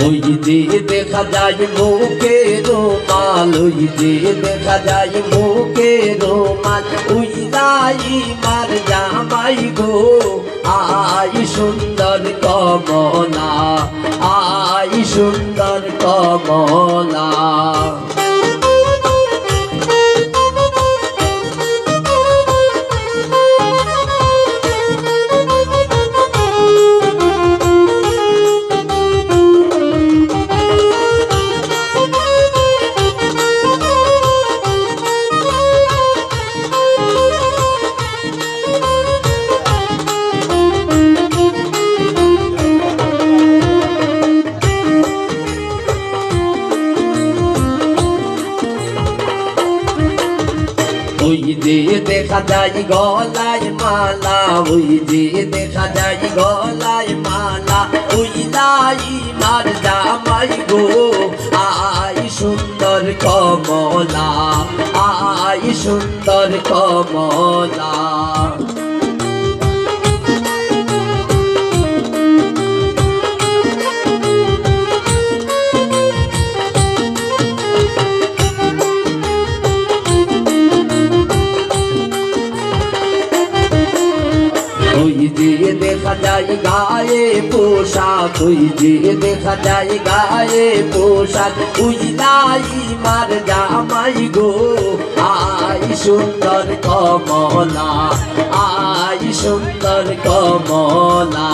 ওই যে দেখা যায় মুখে রুমাল, ওই যে দেখা যায় মুখে রুমাল, ওই লাই মার জামাই গো আই সুন্দর কমলা, আই সুন্দর কমলা। ওই যে দেখা যায় গলায় মালা, ওই যে দেখা যায় গলায় মালা, ওই লাই মার জামাই গো আই সুন্দর কমলা, আই সুন্দর কমলা। ওই যে দেখা যায় গায়ে পোশাক, ওই যে দেখা যায় গায়ে পোশাক, ওই লাই মার জামাই গো আই সুন্দর কমলা, আই সুন্দর কমলা।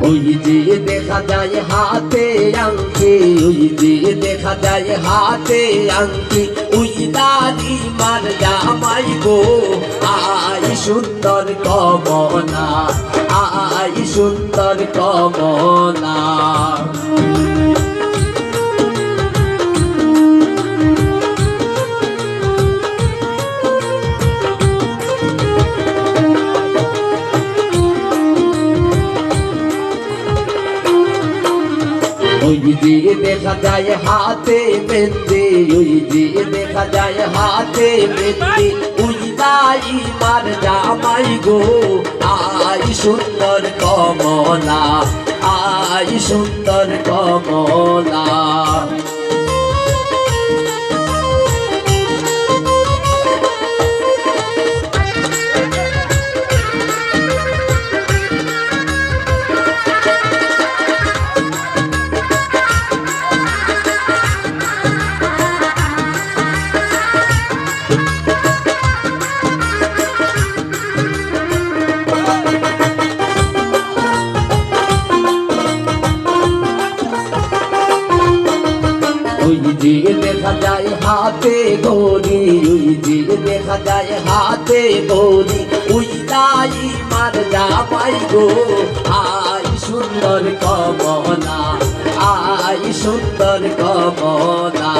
ওই যে দেখা যায় হাতে আংটি, ওই যে দেখা যায় হাতে আংটি, ওই দাদি মার জামাই গো আই সুন্দর কমলা, আই সুন্দর কমলা। ওই যে দেখা যায় হাতে মেহেন্দি, ওই যে দেখা যায় হাতে মেহেন্দি, ওই লাই মার জামাই গো আই সুন্দর কমলা, আই সুন্দর কমলা। ওই যে দেখা যায় হাতে ঘড়ি, ওই যে দেখা যায় হাতে ঘড়ি, ওই লাই মার জামাই গো আই সুন্দর কমলা, আই সুন্দর কমলা।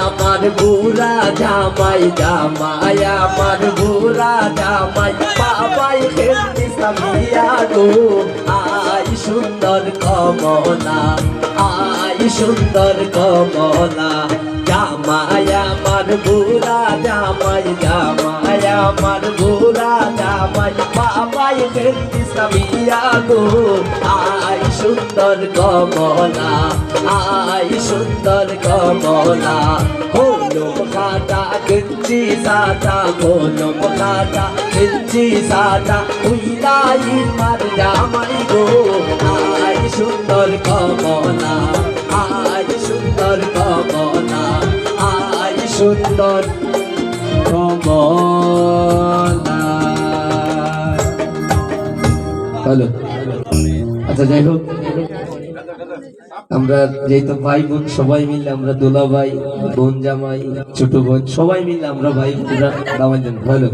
আমার বুড়া জামাই, জামাই আমার বুড়া জামাই, বাবাই খেলতে সামিয়া গো আই সুন্দর কমলা, আই সুন্দর কমলা। জামাই আমার বুড়া জামাই, জামাই আমার বুড়া জামাই, বাবাই খেলতে সামিয়া গো আই সুন্দর কমলা, আই সুন্দর কমলা। হলো খাটা গেঞ্জি সাদা, হলো খাটা গেঞ্জি সাদা, ওই লাই মার জামাই গো আই সুন্দর কমলা, আই সুন্দর কমলা, আই সুন্দর কমলা। হ্যালো, আচ্ছা যাই হোক, আমরা যেহেতু ভাই বোন সবাই মিলে, আমরা দোলা ভাই, বোন জামাই, ছোট বোন সবাই মিলে আমরা ভাই পুরা দামাই দেন। হ্যালো।